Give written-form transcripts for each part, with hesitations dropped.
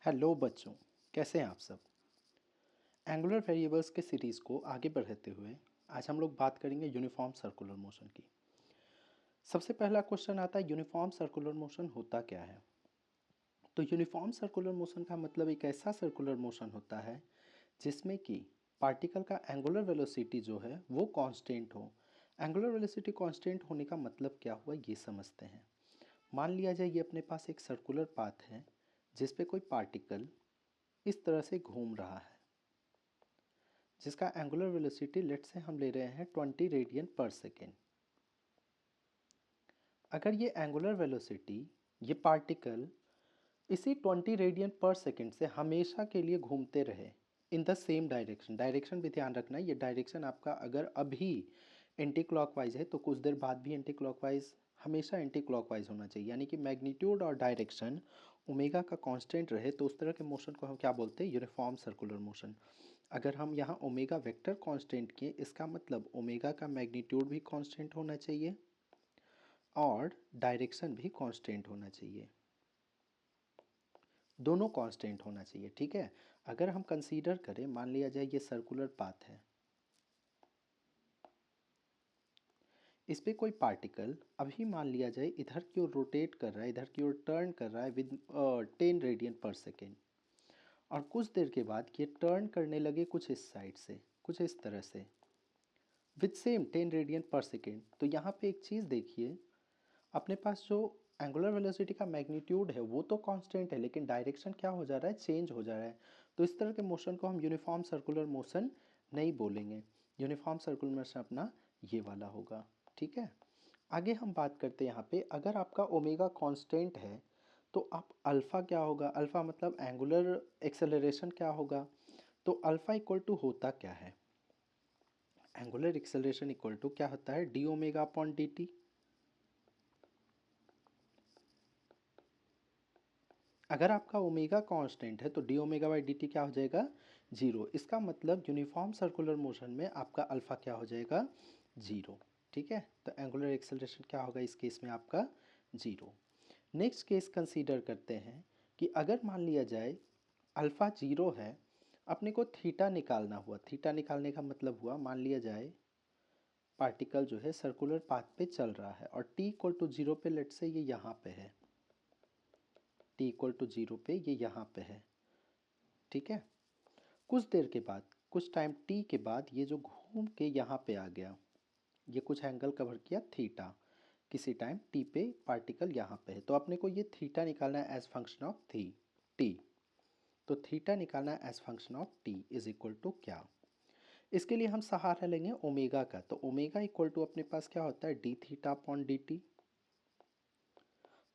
Hello बच्चों, कैसे हैं आप सब। एंगुलर वेरिएबल्स के सीरीज़ को आगे बढ़ाते हुए आज हम लोग बात करेंगे यूनिफॉर्म सर्कुलर मोशन की। सबसे पहला क्वेश्चन आता है यूनिफॉर्म सर्कुलर मोशन होता क्या है। तो यूनिफॉर्म सर्कुलर मोशन का मतलब एक ऐसा सर्कुलर मोशन होता है जिसमें कि पार्टिकल का एंगुलर वेलोसिटी जो है वो कांस्टेंट हो। एंगुलर वेलोसिटी कांस्टेंट होने का मतलब क्या हुआ ये समझते हैं। मान लिया जाए ये अपने पास एक सर्कुलर पाथ है जिस पे कोई पार्टिकल इस तरह से घूम रहा है जिसका एंगुलर वेलोसिटी लेट से हम ले रहे हैं 20 रेडियन पर सेकेंड। अगर ये एंगुलर वेलोसिटी ये पार्टिकल इसी 20 रेडियन पर सेकेंड से हमेशा के लिए घूमते रहे in the same direction, direction भी ध्यान रखना है, ये डायरेक्शन आपका अगर अभी एंटी क्लॉकवाइज है तो कुछ देर बाद भी एंटी क्लॉकवाइज, हमेशा एंटी क्लॉकवाइज होना चाहिए, यानी कि मैग्नीट्यूड और डायरेक्शन ओमेगा का कांस्टेंट रहे तो उस तरह के मोशन को हम क्या बोलते हैं, यूनिफॉर्म सर्कुलर मोशन। अगर हम यहाँ ओमेगा वेक्टर कांस्टेंट किए इसका मतलब ओमेगा का मैग्नीट्यूड भी कांस्टेंट होना चाहिए और डायरेक्शन भी कांस्टेंट होना चाहिए, दोनों कांस्टेंट होना चाहिए। ठीक है, अगर हम कंसीडर करें, मान लिया जाए ये सर्कुलर पाथ है, इस पे कोई पार्टिकल अभी मान लिया जाए इधर की ओर रोटेट कर रहा है, इधर की ओर टर्न कर रहा है विद 10 रेडियन पर सेकेंड, और कुछ देर के बाद ये टर्न करने लगे कुछ इस साइड से, कुछ इस तरह से विद सेम 10 रेडियन पर सेकेंड। तो यहाँ पे एक चीज़ देखिए, अपने पास जो एंगुलर वेलोसिटी का मैग्नीट्यूड है वो तो कांस्टेंट है लेकिन डायरेक्शन क्या हो जा रहा है, चेंज हो जा रहा है। तो इस तरह के मोशन को हम यूनिफॉर्म सर्कुलर मोशन नहीं बोलेंगे, यूनिफॉर्म सर्कुलर मोशन अपना ये वाला होगा। ठीक है, आगे हम बात करते हैं यहाँ पे, अगर आपका ओमेगा कांस्टेंट है तो आप अल्फ़ा क्या होगा, अल्फ़ा मतलब एंगुलर एक्सेलरेशन क्या होगा। तो अल्फ़ा इक्वल टू होता क्या है, एंगुलर एक्सेलरेशन इक्वल टू क्या होता है, D omega upon D T. अगर आपका ओमेगा कांस्टेंट है तो D omega by D T क्या हो जाएगा, जीरो। इसका मतलब यूनिफॉर्म सर्कुलर मोशन में आपका अल्फ़ा क्या हो जाएगा, जीरो। ठीक है, तो एंगुलर एक्सेलरेशन क्या होगा इस केस में आपका, जीरो। नेक्स्ट केस कंसीडर करते हैं कि अगर मान लिया जाए अल्फ़ा जीरो है, अपने को थीटा निकालना हुआ, थीटा निकालने का मतलब हुआ मान लिया जाए पार्टिकल जो है सर्कुलर पाथ पे चल रहा है और टी इक्वल टू जीरो पे लेट से ये यहाँ पे है, टी इक्वल टू जीरो पे ये यहाँ पे है। ठीक है, कुछ देर के बाद, कुछ टाइम टी के बाद ये जो घूम के यहाँ पे आ गया, ये कुछ एंगल कवर किया थीटा, किसी टाइम टी पे पार्टिकल यहाँ पे है, तो अपने को ये थीटा निकालना है एज फंक्शन ऑफ टी। तो थीटा निकालना है as function of t is equal to क्या, इसके लिए हम सहारा लेंगे ओमेगा का। तो ओमेगा इक्वल टू अपने पास क्या होता है, D theta upon D T.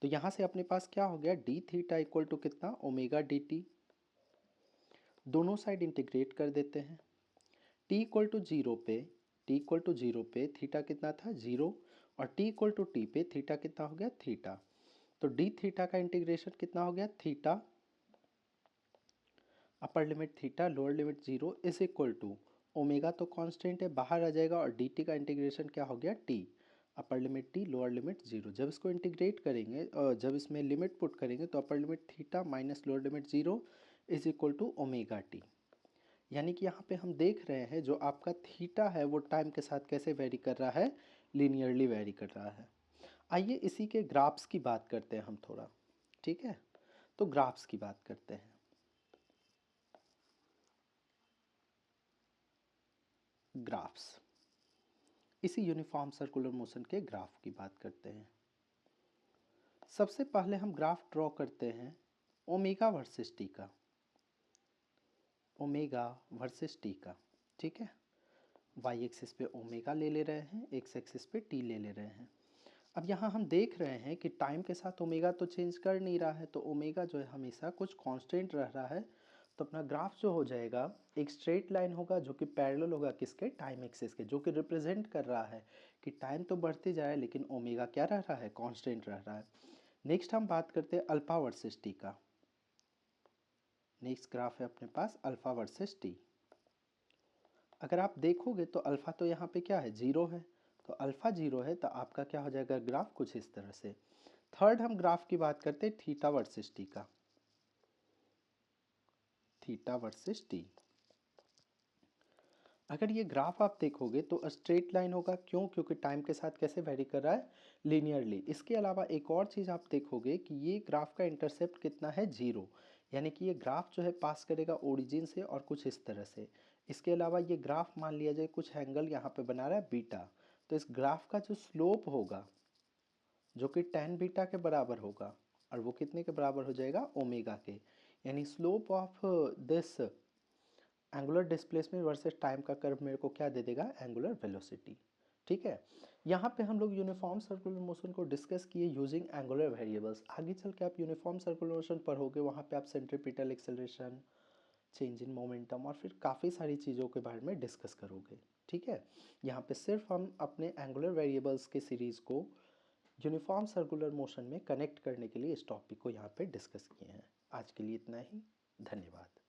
तो यहाँ से अपने पास क्या हो गया, डी थीटा इक्वल टू कितना, ओमेगा डी टी। दोनों साइड इंटीग्रेट कर देते हैं, टी इक्वल टू जीरो पे, टी इक्वल टू जीरो पे थीटा कितना था, जीरो, और टी इक्वल टू टी पे थीटा कितना हो गया, थीटा। तो डी थीटा का इंटीग्रेशन कितना हो गया, theta upper limit theta lower limit zero is equal to omega तो कांस्टेंट है बाहर आ जाएगा, और डी टी का इंटीग्रेशन क्या हो गया, T upper limit T lower limit zero. जब इसको इंटीग्रेट करेंगे, जब इसमें लिमिट पुट करेंगे तो upper limit theta minus lower limit zero is equal to omega t. यानी कि यहाँ पे हम देख रहे हैं जो आपका थीटा है वो टाइम के साथ कैसे वेरी कर रहा है, लीनियरली वेरी कर रहा है। आइए इसी के ग्राफ्स की बात करते हैं हम थोड़ा। ठीक है, तो ग्राफ्स की बात करते हैं। ग्राफ्स, इसी यूनिफॉर्म सर्कुलर मोशन के ग्राफ की बात करते हैं। सबसे पहले हम ग्राफ ड्रॉ करते हैं ओमेगा वर्सेस टी का, ओमेगा वर्सेस टी का। ठीक है, वाई एक्सिस पे ओमेगा ले रहे हैं, एक्स एक्सिस पे टी ले रहे हैं। अब यहाँ हम देख रहे हैं कि टाइम के साथ ओमेगा तो चेंज कर नहीं रहा है, तो ओमेगा जो है हमेशा कुछ कांस्टेंट रह रहा है। तो अपना ग्राफ जो हो जाएगा एक स्ट्रेट लाइन होगा जो कि पैरेलल होगा किसके, टाइम एक्सिस के, जो कि रिप्रेजेंट कर रहा है कि टाइम तो बढ़ते जा रहा है लेकिन ओमेगा क्या रह रहा है, कांस्टेंट रह रहा है। नेक्स्ट हम बात करते हैं अल्फा वर्सेस टी का। नेक्स्ट ग्राफ है अपने पास अल्फा वर्सेस टी। अगर आप देखोगे तो अल्फ़ा तो यहाँ पे क्या है, जीरो है, तो अल्फ़ा जीरो है तो आपका क्या हो जाएगा ग्राफ कुछ इस तरह से। थर्ड हम ग्राफ की बात करते हैं थीटा वर्सेस टी का। Theta versus T. अगर ये ग्राफ आप देखोगे तो स्ट्रेट लाइन होगा, क्यों? क्योंकि टाइम के साथ कैसे वेरी कर रहा है, लीनियरली। इसके अलावा एक और चीज़ आप देखोगे कि ये ग्राफ का इंटरसेप्ट कितना है, 0, यानी कि ये ग्राफ जो है पास करेगा ओरिजिन से और कुछ इस तरह से। इसके अलावा ये ग्राफ मान लिया जाए कुछ एंगल यहाँ पे बना रहा है बीटा, तो इस ग्राफ का जो स्लोप होगा जो कि tan बीटा के बराबर होगा, और वो कितने के बराबर हो जाएगा, ओमेगा के। यानी slope of this angular displacement versus time का कर्व मेरे को क्या दे देगा, एंगुलर वेलोसिटी। ठीक है, यहाँ पे हम लोग यूनिफॉर्म सर्कुलर मोशन को डिस्कस किए यूजिंग एंगुलर वेरिएबल्स। आगे चल के आप यूनिफॉर्म सर्कुलर मोशन पढ़ोगे, वहाँ पे आप centripetal acceleration, change in momentum और फिर काफ़ी सारी चीज़ों के बारे में डिस्कस करोगे। ठीक है, यहाँ पे सिर्फ हम अपने एंगुलर वेरिएबल्स के सीरीज़ को यूनिफॉर्म सर्कुलर मोशन में कनेक्ट करने के लिए इस टॉपिक को यहाँ पे डिस्कस किए हैं। आज के लिए इतना ही, धन्यवाद।